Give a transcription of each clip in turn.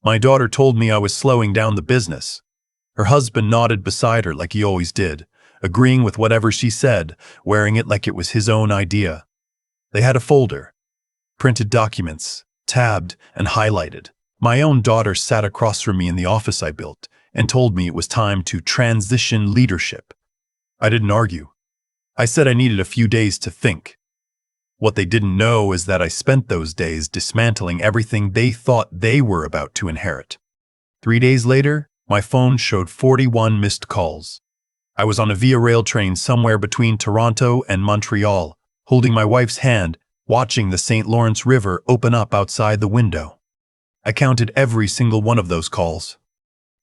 My daughter told me I was slowing down the business. Her husband nodded beside her like he always did, agreeing with whatever she said, wearing it like it was his own idea. They had a folder, printed documents, tabbed and highlighted. My own daughter sat across from me in the office I built and told me it was time to transition leadership. I didn't argue. I said I needed a few days to think. What they didn't know is that I spent those days dismantling everything they thought they were about to inherit. 3 days later, my phone showed 41 missed calls. I was on a Via Rail train somewhere between Toronto and Montreal, holding my wife's hand, watching the St. Lawrence River open up outside the window. I counted every single one of those calls.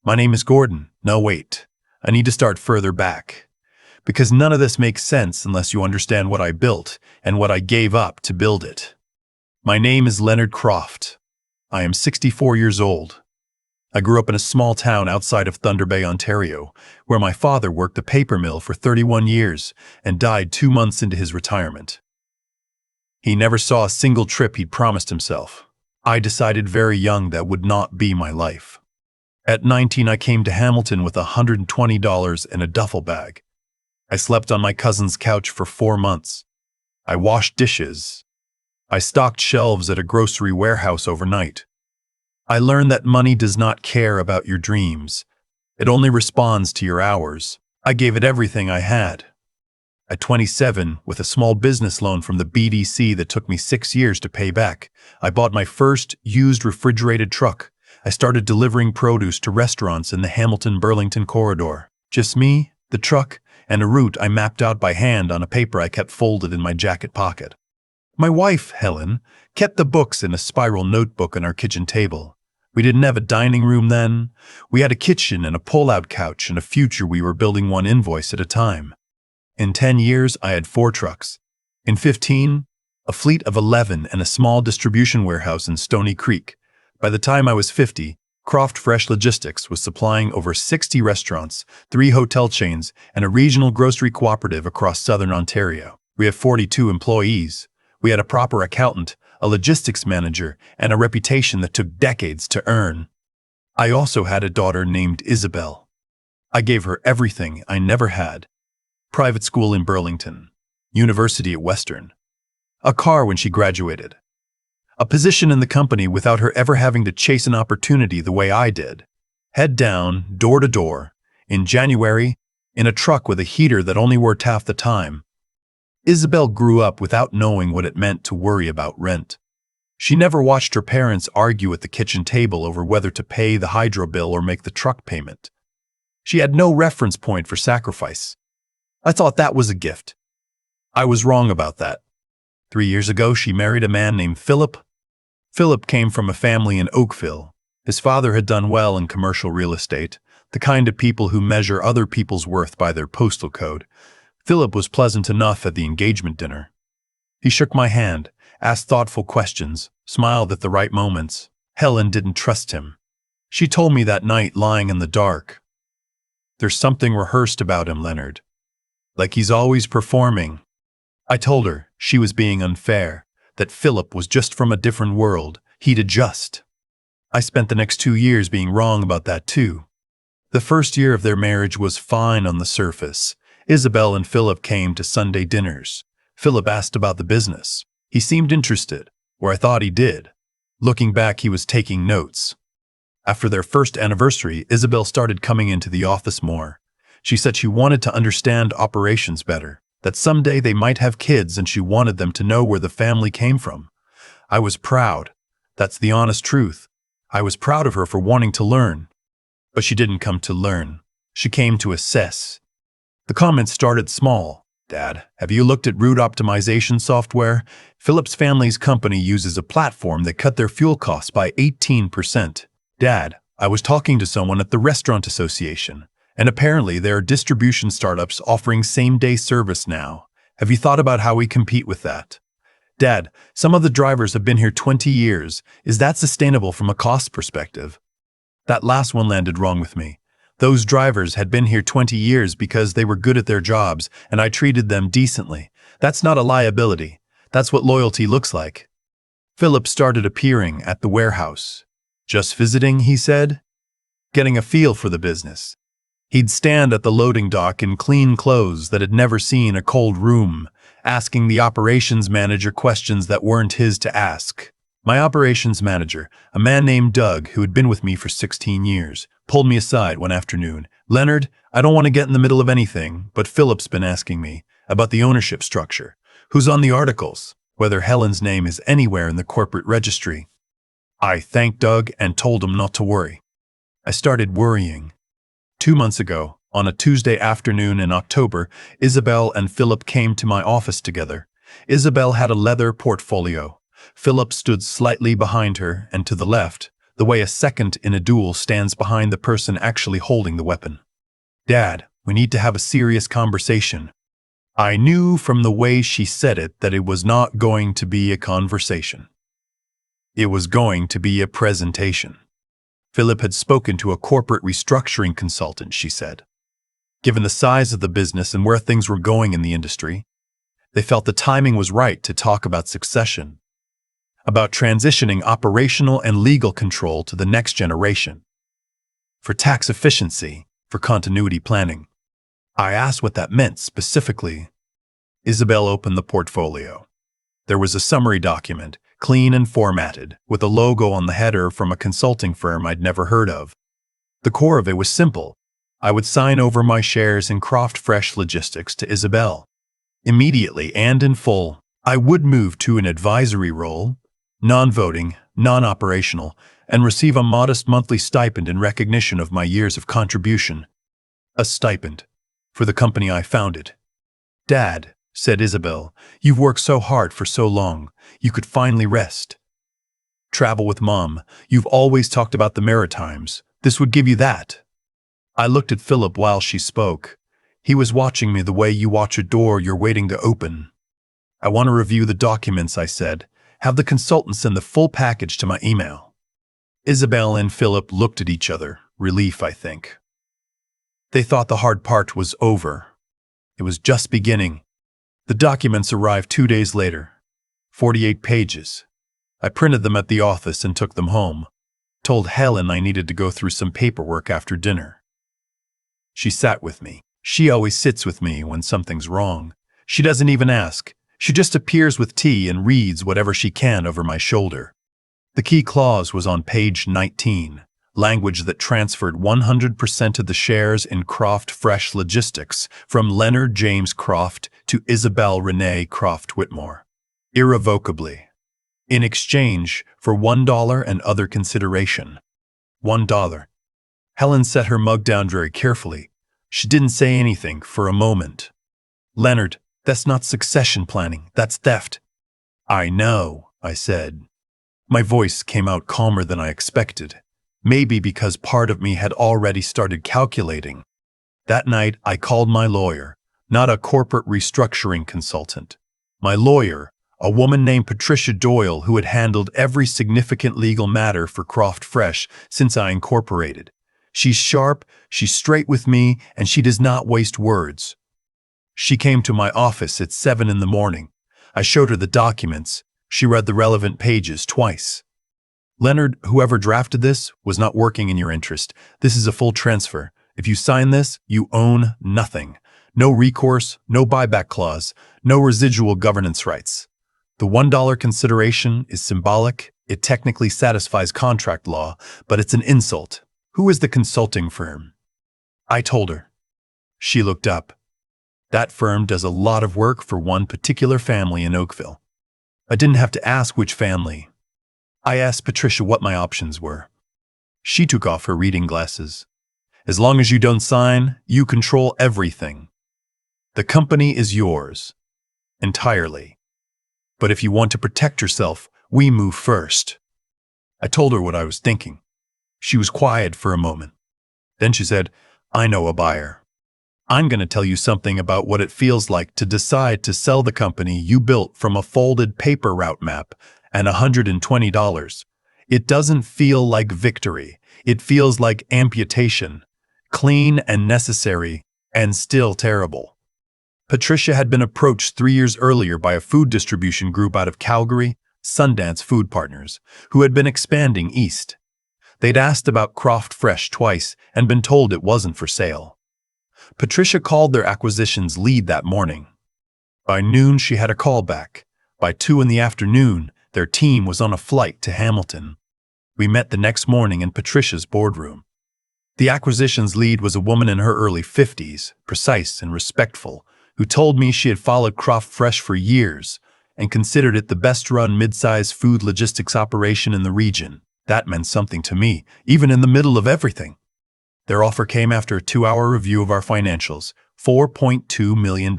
My name is Gordon. No, wait. I need to start further back. Because none of this makes sense unless you understand what I built and what I gave up to build it. My name is Leonard Croft. I am 64 years old. I grew up in a small town outside of Thunder Bay, Ontario, where my father worked a paper mill for 31 years and died 2 months into his retirement. He never saw a single trip he'd promised himself. I decided very young that would not be my life. At 19, I came to Hamilton with $120 in a duffel bag. I slept on my cousin's couch for 4 months. I washed dishes. I stocked shelves at a grocery warehouse overnight. I learned that money does not care about your dreams. It only responds to your hours. I gave it everything I had. At 27, with a small business loan from the BDC that took me 6 years to pay back, I bought my first used refrigerated truck. I started delivering produce to restaurants in the Hamilton-Burlington corridor. Just me, the truck, and a route I mapped out by hand on a paper I kept folded in my jacket pocket. My wife, Helen, kept the books in a spiral notebook on our kitchen table. We didn't have a dining room then. We had a kitchen and a pull-out couch and a future we were building one invoice at a time. In 10 years, I had 4 trucks. In 15, a fleet of 11 and a small distribution warehouse in Stony Creek. By the time I was 50, Croft Fresh Logistics was supplying over 60 restaurants, 3 hotel chains, and a regional grocery cooperative across southern Ontario. We have 42 employees. We had a proper accountant, a logistics manager, and a reputation that took decades to earn. I also had a daughter named Isabel. I gave her everything I never had. Private school in Burlington, university at Western, a car when she graduated, a position in the company without her ever having to chase an opportunity the way I did. Head down, door to door, in January, in a truck with a heater that only worked half the time. Isabel grew up without knowing what it meant to worry about rent. She never watched her parents argue at the kitchen table over whether to pay the hydro bill or make the truck payment. She had no reference point for sacrifice. I thought that was a gift. I was wrong about that. 3 years ago, she married a man named Philip. Philip came from a family in Oakville. His father had done well in commercial real estate, the kind of people who measure other people's worth by their postal code. Philip was pleasant enough at the engagement dinner. He shook my hand, asked thoughtful questions, smiled at the right moments. Helen didn't trust him. She told me that night, lying in the dark. There's something rehearsed about him, Leonard. Like he's always performing. I told her she was being unfair, that Philip was just from a different world. He'd adjust. I spent the next 2 years being wrong about that too. The first year of their marriage was fine on the surface. Isabel and Philip came to Sunday dinners. Philip asked about the business. He seemed interested, or I thought he did. Looking back, he was taking notes. After their first anniversary, Isabel started coming into the office more. She said she wanted to understand operations better, that someday they might have kids and she wanted them to know where the family came from. I was proud. That's the honest truth. I was proud of her for wanting to learn. But she didn't come to learn. She came to assess. The comments started small. Dad, have you looked at route optimization software? Philip's family's company uses a platform that cut their fuel costs by 18%. Dad, I was talking to someone at the Restaurant Association, and apparently there are distribution startups offering same-day service now. Have you thought about how we compete with that? Dad, some of the drivers have been here 20 years. Is that sustainable from a cost perspective? That last one landed wrong with me. Those drivers had been here 20 years because they were good at their jobs, and I treated them decently. That's not a liability. That's what loyalty looks like. Philip started appearing at the warehouse. Just visiting, he said, getting a feel for the business. He'd stand at the loading dock in clean clothes that had never seen a cold room, asking the operations manager questions that weren't his to ask. My operations manager, a man named Doug who had been with me for 16 years, pulled me aside one afternoon. "Leonard, I don't want to get in the middle of anything, but Philip's been asking me about the ownership structure. Who's on the articles? Whether Helen's name is anywhere in the corporate registry." I thanked Doug and told him not to worry. I started worrying. 2 months ago, on a Tuesday afternoon in October, Isabel and Philip came to my office together. Isabel had a leather portfolio. Philip stood slightly behind her and to the left, the way a second in a duel stands behind the person actually holding the weapon. "Dad, we need to have a serious conversation." I knew from the way she said it that it was not going to be a conversation. It was going to be a presentation. Philip had spoken to a corporate restructuring consultant, she said. Given the size of the business and where things were going in the industry, they felt the timing was right to talk about succession, about transitioning operational and legal control to the next generation, for tax efficiency, for continuity planning. I asked what that meant specifically. Isabel opened the portfolio. There was a summary document, clean and formatted, with a logo on the header from a consulting firm I'd never heard of. The core of it was simple. I would sign over my shares in Croft Fresh Logistics to Isabel. Immediately and in full, I would move to an advisory role, non-voting, non-operational, and receive a modest monthly stipend in recognition of my years of contribution. A stipend for the company I founded. "Dad," said Isabel, "you've worked so hard for so long, you could finally rest. Travel with Mom. You've always talked about the Maritimes. This would give you that." I looked at Philip while she spoke. He was watching me the way you watch a door you're waiting to open. "I want to review the documents," I said. "Have the consultant send the full package to my email." Isabel and Philip looked at each other, relief, I think. They thought the hard part was over. It was just beginning. The documents arrived 2 days later. 48 pages. I printed them at the office and took them home. Told Helen I needed to go through some paperwork after dinner. She sat with me. She always sits with me when something's wrong. She doesn't even ask. She just appears with tea and reads whatever she can over my shoulder. The key clause was on page 19. Language that transferred 100% of the shares in Croft Fresh Logistics from Leonard James Croft to Isabel Renee Croft Whitmore, irrevocably, in exchange for $1 and other consideration. $1. Helen set her mug down very carefully. She didn't say anything for a moment. "Leonard, that's not succession planning, that's theft." "I know," I said. My voice came out calmer than I expected. Maybe because part of me had already started calculating. That night, I called my lawyer, not a corporate restructuring consultant. My lawyer, a woman named Patricia Doyle who had handled every significant legal matter for Croft Fresh since I incorporated. She's sharp, she's straight with me, and she does not waste words. She came to my office at 7 in the morning. I showed her the documents. She read the relevant pages twice. "Leonard, whoever drafted this was not working in your interest. This is a full transfer. If you sign this, you own nothing. No recourse, no buyback clause, no residual governance rights. The $1 consideration is symbolic. It technically satisfies contract law, but it's an insult. Who is the consulting firm?" I told her. She looked up. "That firm does a lot of work for one particular family in Oakville." I didn't have to ask which family. I asked Patricia what my options were. She took off her reading glasses. "As long as you don't sign, you control everything. The company is yours. Entirely. But if you want to protect yourself, we move first." I told her what I was thinking. She was quiet for a moment. Then she said, "I know a buyer. I'm going to tell you something about what it feels like to decide to sell the company you built from a folded paper route map and $120. It doesn't feel like victory. It feels like amputation. Clean and necessary, and still terrible." Patricia had been approached 3 years earlier by a food distribution group out of Calgary, Sundance Food Partners, who had been expanding east. They'd asked about Croft Fresh twice and been told it wasn't for sale. Patricia called their acquisitions lead that morning. By noon, she had a call back. By 2 in the afternoon, their team was on a flight to Hamilton. We met the next morning in Patricia's boardroom. The acquisitions lead was a woman in her early 50s, precise and respectful, who told me she had followed Croft Fresh for years and considered it the best-run mid-size food logistics operation in the region. That meant something to me, even in the middle of everything. Their offer came after a 2-hour review of our financials, $4.2 million.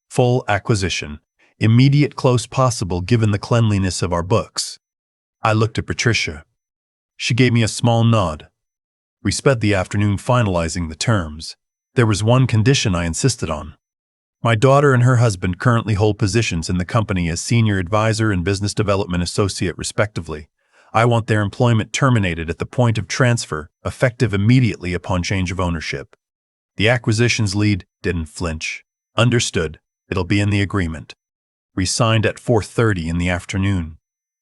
Full acquisition. Immediate close possible given the cleanliness of our books. I looked at Patricia. She gave me a small nod. We spent the afternoon finalizing the terms. There was one condition I insisted on. My daughter and her husband currently hold positions in the company as senior advisor and business development associate respectively. I want their employment terminated at the point of transfer, effective immediately upon change of ownership. The acquisitions lead didn't flinch. Understood. It'll be in the agreement. We signed at 4:30 in the afternoon.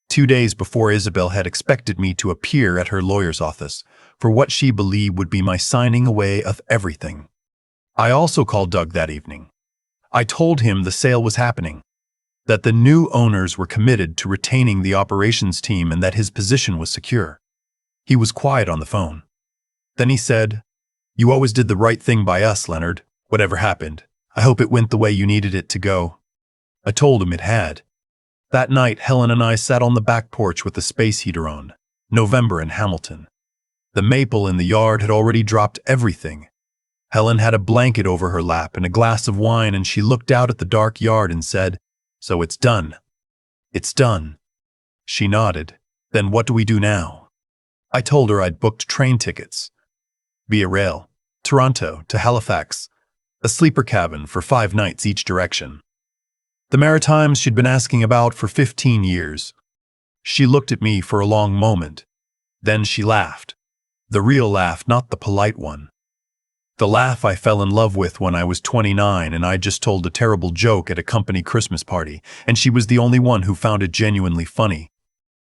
2 days before, Isabel had expected me to appear at her lawyer's office for what she believed would be my signing away of everything. I also called Doug that evening. I told him the sale was happening, that the new owners were committed to retaining the operations team and that his position was secure. He was quiet on the phone. Then he said, "You always did the right thing by us, Leonard. Whatever happened, I hope it went the way you needed it to go." I told him it had. That night, Helen and I sat on the back porch with the space heater on. November in Hamilton. The maple in the yard had already dropped everything. Helen had a blanket over her lap and a glass of wine, and she looked out at the dark yard and said, "So it's done." "It's done." She nodded. "Then what do we do now?" I told her I'd booked train tickets. Via rail, Toronto to Halifax, a sleeper cabin for 5 nights each direction. The Maritimes she'd been asking about for 15 years. She looked at me for a long moment. Then she laughed. The real laugh, not the polite one. The laugh I fell in love with when I was 29 and I just told a terrible joke at a company Christmas party, and she was the only one who found it genuinely funny.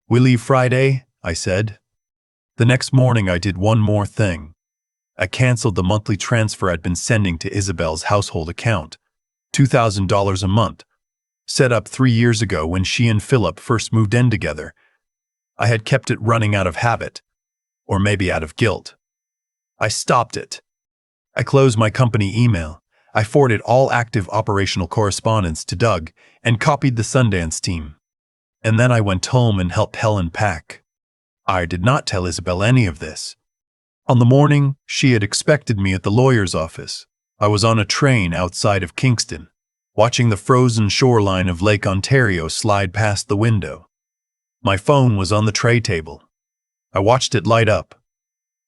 "We leave Friday," I said. The next morning I did one more thing. I canceled the monthly transfer I'd been sending to Isabel's household account, $2,000 a month, set up 3 years ago when she and Philip first moved in together. I had kept it running out of habit, or maybe out of guilt. I stopped it. I closed my company email. I forwarded all active operational correspondence to Doug and copied the Sundance team. And then I went home and helped Helen pack. I did not tell Isabel any of this. On the morning, she had expected me at the lawyer's office. I was on a train outside of Kingston, watching the frozen shoreline of Lake Ontario slide past the window. My phone was on the tray table. I watched it light up.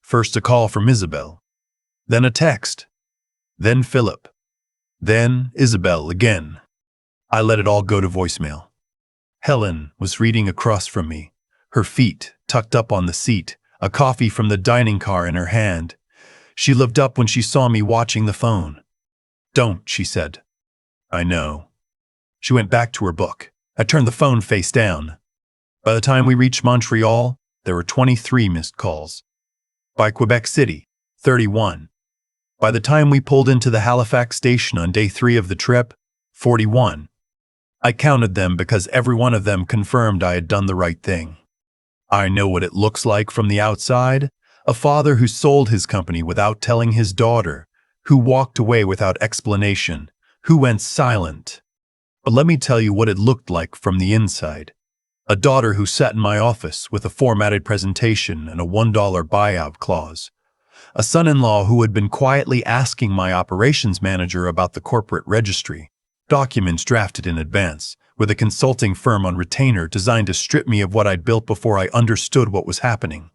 First a call from Isabel, then a text, then Philip, then Isabel again. I let it all go to voicemail. Helen was reading across from me, her feet tucked up on the seat, a coffee from the dining car in her hand. She looked up when she saw me watching the phone. "Don't," she said. "I know." She went back to her book. I turned the phone face down. By the time we reached Montreal, there were 23 missed calls. By Quebec City, 31. By the time we pulled into the Halifax station on day 3 of the trip, 41. I counted them because every one of them confirmed I had done the right thing. I know what it looks like from the outside. A father who sold his company without telling his daughter, who walked away without explanation, who went silent. But let me tell you what it looked like from the inside. A daughter who sat in my office with a formatted presentation and a $1 buyout clause. A son-in-law who had been quietly asking my operations manager about the corporate registry. Documents drafted in advance, with a consulting firm on retainer designed to strip me of what I'd built before I understood what was happening.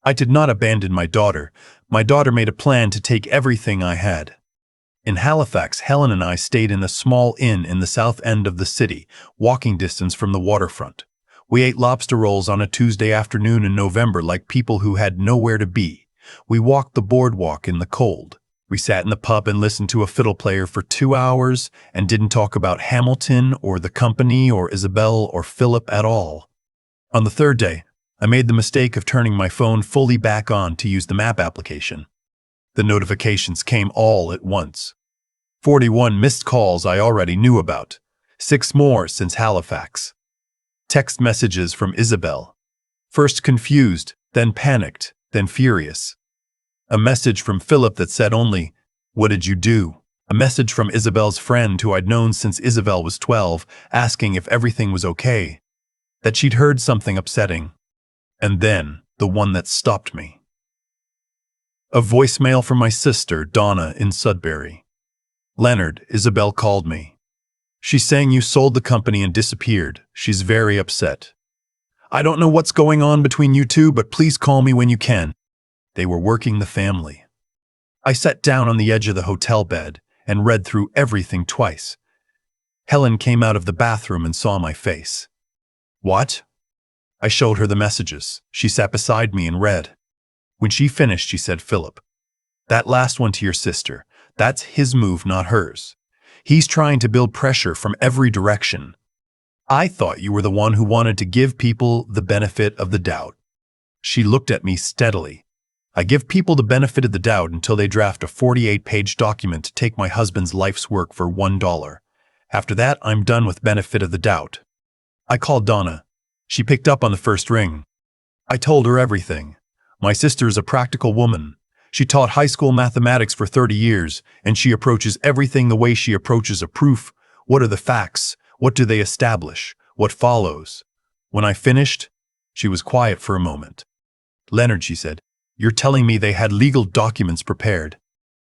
I did not abandon my daughter. My daughter made a plan to take everything I had. In Halifax, Helen and I stayed in a small inn in the south end of the city, walking distance from the waterfront. We ate lobster rolls on a Tuesday afternoon in November like people who had nowhere to be. We walked the boardwalk in the cold. We sat in the pub and listened to a fiddle player for 2 hours and didn't talk about Hamilton or the company or Isabel or Philip at all. On the third day, I made the mistake of turning my phone fully back on to use the map application. The notifications came all at once. 41 missed calls I already knew about. 6 more since Halifax. Text messages from Isabel. First confused, then panicked, then furious. A message from Philip that said only, "What did you do?" A message from Isabel's friend who I'd known since Isabel was 12, asking if everything was okay, that she'd heard something upsetting. And then, the one that stopped me. A voicemail from my sister, Donna, in Sudbury. "Leonard, Isabel called me. She's saying you sold the company and disappeared. She's very upset. I don't know what's going on between you two, but please call me when you can." They were working the family. I sat down on the edge of the hotel bed and read through everything twice. Helen came out of the bathroom and saw my face. "What?" I showed her the messages. She sat beside me and read. When she finished, she said, "Philip, that last one to your sister, that's his move, not hers. He's trying to build pressure from every direction. I thought you were the one who wanted to give people the benefit of the doubt." She looked at me steadily. "I give people the benefit of the doubt until they draft a 48-page document to take my husband's life's work for $1. After that, I'm done with benefit of the doubt." I called Donna. She picked up on the first ring. I told her everything. My sister is a practical woman. She taught high school mathematics for 30 years, and she approaches everything the way she approaches a proof. What are the facts? What do they establish? What follows? When I finished, she was quiet for a moment. "Leonard," she said, "you're telling me they had legal documents prepared,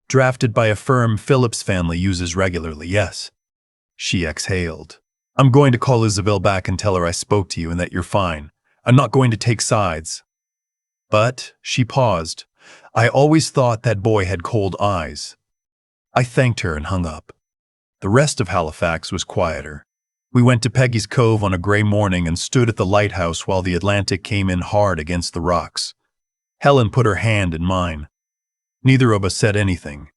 drafted by a firm Philip's family uses regularly, yes?" She exhaled. "I'm going to call Isabel back and tell her I spoke to you and that you're fine. I'm not going to take sides." But, she paused, "I always thought that boy had cold eyes." I thanked her and hung up. The rest of Halifax was quieter. We went to Peggy's Cove on a gray morning and stood at the lighthouse while the Atlantic came in hard against the rocks. Helen put her hand in mine. Neither of us said anything.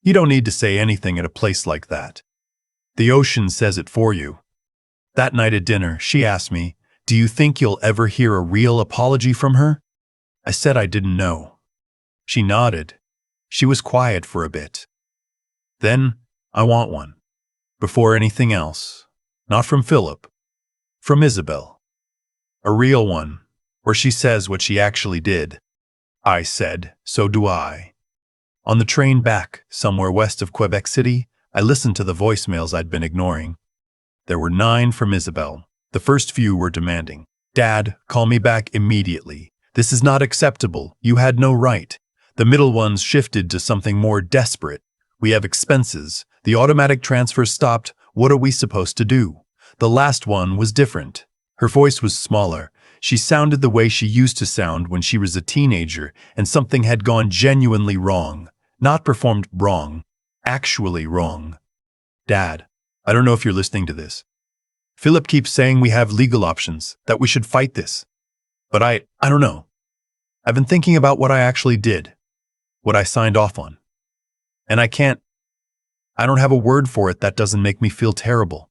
You don't need to say anything at a place like that. The ocean says it for you. That night at dinner, she asked me, "Do you think you'll ever hear a real apology from her?" I said I didn't know. She nodded. She was quiet for a bit. "Then, I want one. Before anything else. Not from Philip. From Isabel. A real one, where she says what she actually did." I said, "So do I." On the train back, somewhere west of Quebec City, I listened to the voicemails I'd been ignoring. There were 9 from Isabel. The first few were demanding, "Dad, call me back immediately. This is not acceptable. You had no right." The middle ones shifted to something more desperate. "We have expenses. The automatic transfer stopped. What are we supposed to do?" The last one was different. Her voice was smaller. She sounded the way she used to sound when she was a teenager and something had gone genuinely wrong. Not performed wrong. Actually wrong. "Dad, I don't know if you're listening to this. Philip keeps saying we have legal options, that we should fight this. But I don't know. I've been thinking about what I actually did, what I signed off on. And I don't have a word for it that doesn't make me feel terrible.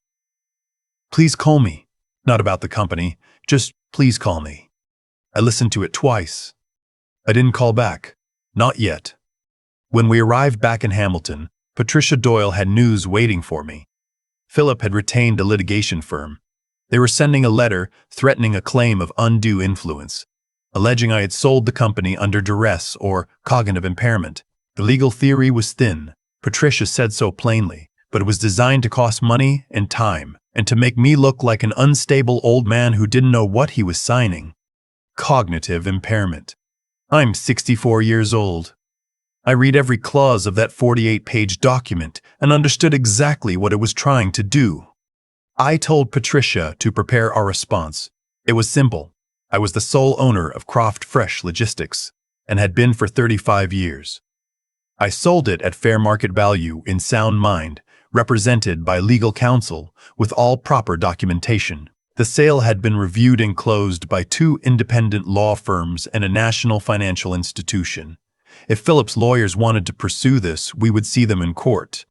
Please call me. Not about the company, just please call me." I listened to it twice. I didn't call back. Not yet. When we arrived back in Hamilton, Patricia Doyle had news waiting for me. Philip had retained a litigation firm. They were sending a letter threatening a claim of undue influence, alleging I had sold the company under duress or cognitive impairment. The legal theory was thin. Patricia said so plainly, but it was designed to cost money and time, and to make me look like an unstable old man who didn't know what he was signing. Cognitive impairment. I'm 64 years old. I read every clause of that 48-page document and understood exactly what it was trying to do. I told Patricia to prepare our response. It was simple. I was the sole owner of Croft Fresh Logistics and had been for 35 years. I sold it at fair market value in sound mind, represented by legal counsel with all proper documentation. The sale had been reviewed and closed by 2 independent law firms and a national financial institution. If Philip's lawyers wanted to pursue this, we would see them in court.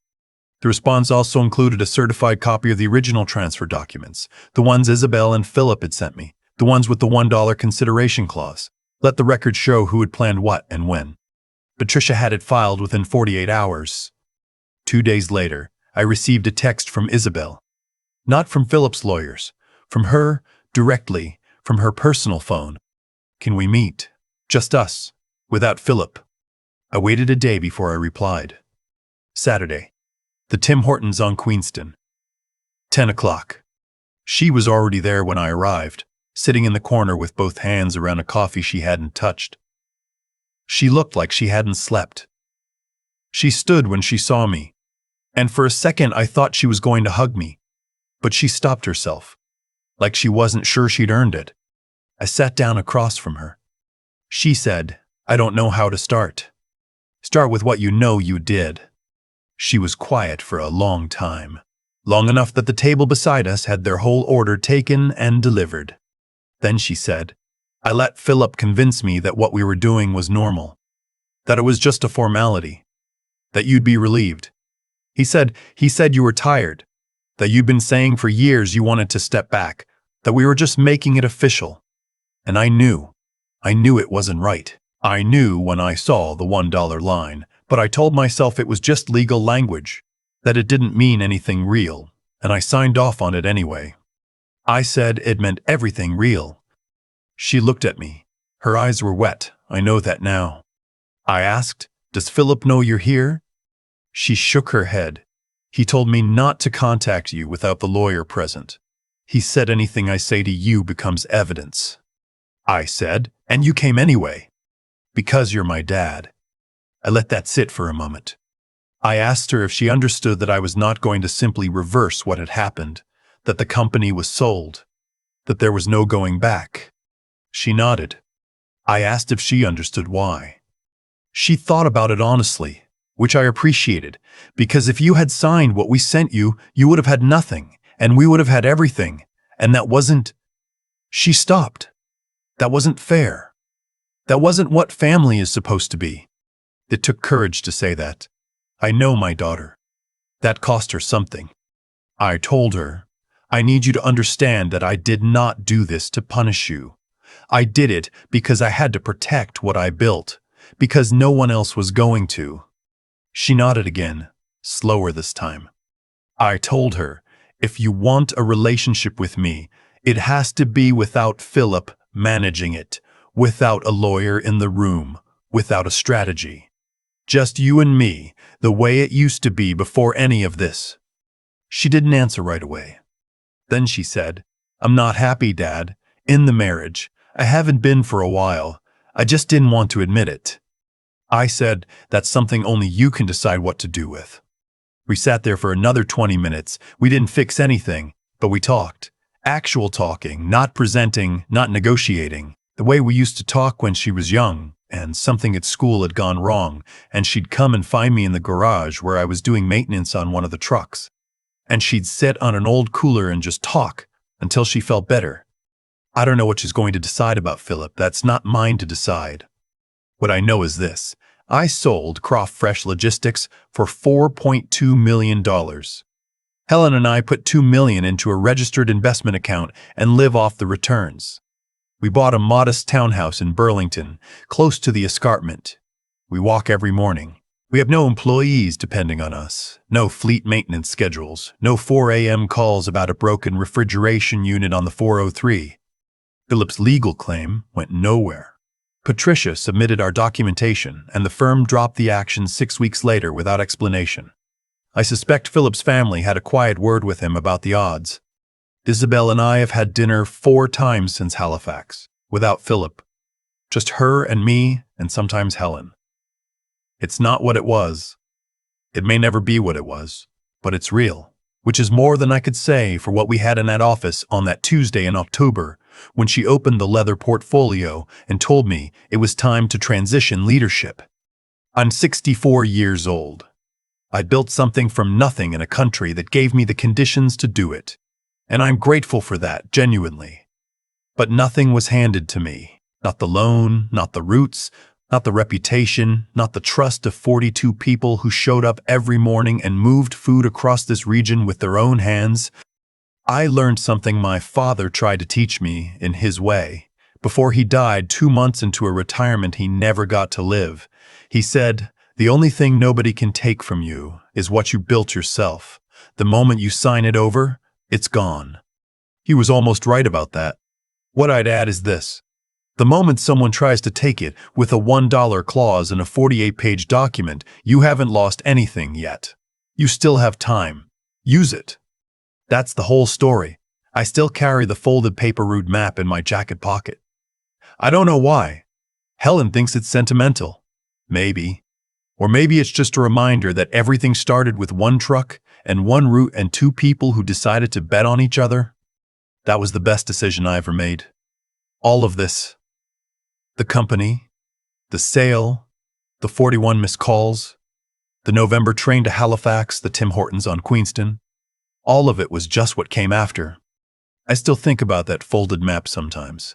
The response also included a certified copy of the original transfer documents, the ones Isabel and Philip had sent me. The ones with the $1 consideration clause. Let the record show who had planned what and when. Patricia had it filed within 48 hours. 2 days later, I received a text from Isabel. Not from Philip's lawyers. From her, directly, from her personal phone. Can we meet? Just us. Without Philip. I waited a day before I replied. Saturday. The Tim Hortons on Queenston. 10 o'clock. She was already there when I arrived, sitting in the corner with both hands around a coffee she hadn't touched. She looked like she hadn't slept. She stood when she saw me, and for a second I thought she was going to hug me, but she stopped herself, like she wasn't sure she'd earned it. I sat down across from her. She said, "I don't know how to start." "Start with what you know you did." She was quiet for a long time, long enough that the table beside us had their whole order taken and delivered. Then she said, "I let Philip convince me that what we were doing was normal, that it was just a formality, that you'd be relieved. He said you were tired, that you'd been saying for years you wanted to step back, that we were just making it official. And I knew it wasn't right. I knew when I saw the $1 line, but I told myself it was just legal language, that it didn't mean anything real, and I signed off on it anyway. I said it meant everything real." She looked at me. Her eyes were wet. I know that now. I asked, "Does Philip know you're here?" She shook her head. "He told me not to contact you without the lawyer present. He said anything I say to you becomes evidence." I said, "And you came anyway." "Because you're my dad." I let that sit for a moment. I asked her if she understood that I was not going to simply reverse what had happened, that the company was sold, that there was no going back. She nodded. I asked if she understood why. She thought about it honestly, which I appreciated, because if you had signed what we sent you, you would have had nothing, and we would have had everything, and that wasn't... She stopped. That wasn't fair. That wasn't what family is supposed to be. It took courage to say that. I know my daughter. That cost her something. I told her, "I need you to understand that I did not do this to punish you. I did it because I had to protect what I built, because no one else was going to." She nodded again, slower this time. I told her, "If you want a relationship with me, it has to be without Philip managing it, without a lawyer in the room, without a strategy. Just you and me, the way it used to be before any of this." She didn't answer right away. Then she said, "I'm not happy, Dad, in the marriage. I haven't been for a while. I just didn't want to admit it." I said, "That's something only you can decide what to do with." We sat there for another 20 minutes. We didn't fix anything, but we talked. Actual talking, not presenting, not negotiating. The way we used to talk when she was young, and something at school had gone wrong, and she'd come and find me in the garage where I was doing maintenance on one of the trucks. And she'd sit on an old cooler and just talk until she felt better. I don't know what she's going to decide about Philip. That's not mine to decide. What I know is this. I sold Croft Fresh Logistics for $4.2 million. Helen and I put $2 million into a registered investment account and live off the returns. We bought a modest townhouse in Burlington, close to the escarpment. We walk every morning. We have no employees depending on us, no fleet maintenance schedules, no 4 a.m. calls about a broken refrigeration unit on the 403. Philip's legal claim went nowhere. Patricia submitted our documentation, and the firm dropped the action 6 weeks later without explanation. I suspect Philip's family had a quiet word with him about the odds. Isabel and I have had dinner 4 times since Halifax, without Philip. Just her and me, and sometimes Helen. It's not what it was. It may never be what it was, but it's real, which is more than I could say for what we had in that office on that Tuesday in October, when she opened the leather portfolio and told me it was time to transition leadership. I'm 64 years old. I built something from nothing in a country that gave me the conditions to do it. And I'm grateful for that, genuinely. But nothing was handed to me. Not the loan, not the roots, not the reputation, not the trust of 42 people who showed up every morning and moved food across this region with their own hands. I learned something my father tried to teach me in his way. Before he died 2 months into a retirement he never got to live, he said, "The only thing nobody can take from you is what you built yourself. The moment you sign it over, it's gone." He was almost right about that. What I'd add is this. The moment someone tries to take it with a $1 clause in a 48-page document, you haven't lost anything yet. You still have time. Use it. That's the whole story. I still carry the folded paper route map in my jacket pocket. I don't know why. Helen thinks it's sentimental. Maybe. Or maybe it's just a reminder that everything started with one truck and one route and two people who decided to bet on each other. That was the best decision I ever made. All of this. The company, the sale, the 41 missed calls, the November train to Halifax, the Tim Hortons on Queenston. All of it was just what came after. I still think about that folded map sometimes.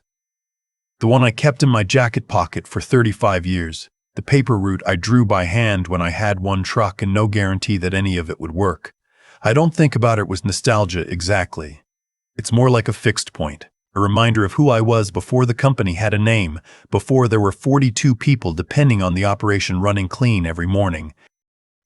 The one I kept in my jacket pocket for 35 years. The paper route I drew by hand when I had one truck and no guarantee that any of it would work. I don't think about it with nostalgia exactly. It's more like a fixed point, a reminder of who I was before the company had a name, before there were 42 people depending on the operation running clean every morning.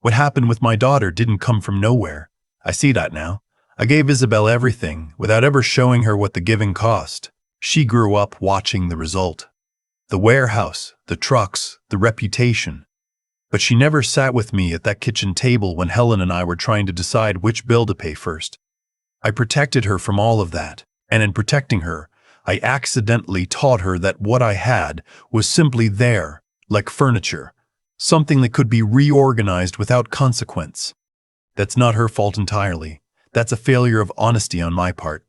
What happened with my daughter didn't come from nowhere. I see that now. I gave Isabel everything without ever showing her what the giving cost. She grew up watching the result. The warehouse, the trucks, the reputation. But she never sat with me at that kitchen table when Helen and I were trying to decide which bill to pay first. I protected her from all of that, and in protecting her, I accidentally taught her that what I had was simply there, like furniture, something that could be reorganized without consequence. That's not her fault entirely. That's a failure of honesty on my part.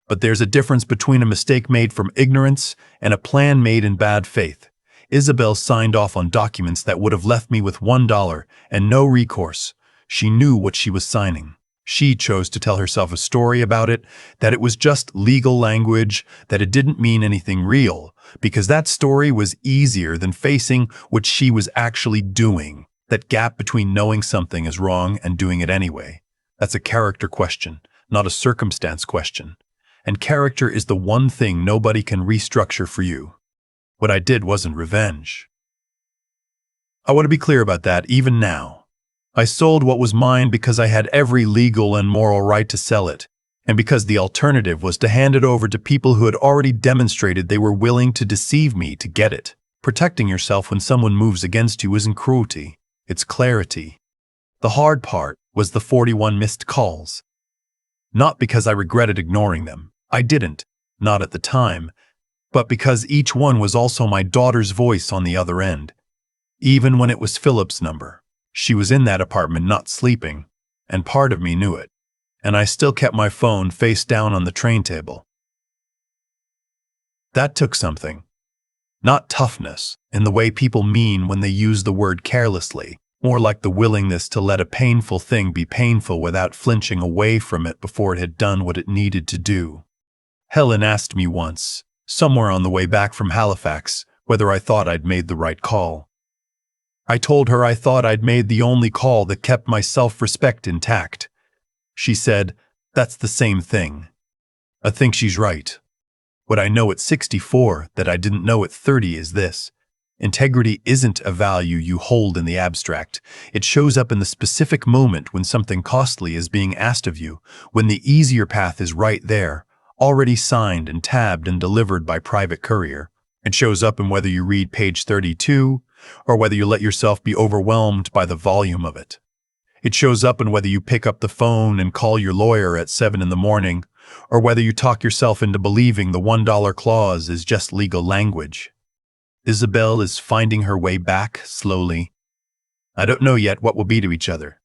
But there's a difference between a mistake made from ignorance and a plan made in bad faith. Isabel signed off on documents that would have left me with $1 and no recourse. She knew what she was signing. She chose to tell herself a story about it, that it was just legal language, that it didn't mean anything real, because that story was easier than facing what she was actually doing. That gap between knowing something is wrong and doing it anyway. That's a character question, not a circumstance question. And character is the one thing nobody can restructure for you. What I did wasn't revenge. I want to be clear about that even now. I sold what was mine because I had every legal and moral right to sell it, and because the alternative was to hand it over to people who had already demonstrated they were willing to deceive me to get it. Protecting yourself when someone moves against you isn't cruelty, it's clarity. The hard part was the 41 missed calls. Not because I regretted ignoring them. I didn't, not at the time, but because each one was also my daughter's voice on the other end. Even when it was Philip's number, she was in that apartment not sleeping, and part of me knew it, and I still kept my phone face down on the train table. That took something. Not toughness, in the way people mean when they use the word carelessly, more like the willingness to let a painful thing be painful without flinching away from it before it had done what it needed to do. Helen asked me once, somewhere on the way back from Halifax, whether I thought I'd made the right call. I told her I thought I'd made the only call that kept my self-respect intact. She said, "That's the same thing." I think she's right. What I know at 64 that I didn't know at 30 is this. Integrity isn't a value you hold in the abstract. It shows up in the specific moment when something costly is being asked of you, when the easier path is right there, already signed and tabbed and delivered by private courier. It shows up in whether you read page 32 or whether you let yourself be overwhelmed by the volume of it. It shows up in whether you pick up the phone and call your lawyer at 7 in the morning, or whether you talk yourself into believing the $1 clause is just legal language. Isabel is finding her way back slowly. I don't know yet what we'll be to each other.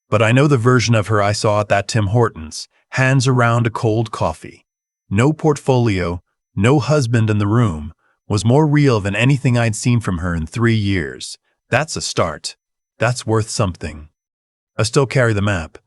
But I know the version of her I saw at that Tim Hortons, hands around a cold coffee. No portfolio, no husband in the room, was more real than anything I'd seen from her in 3 years. That's a start. That's worth something. I still carry the map,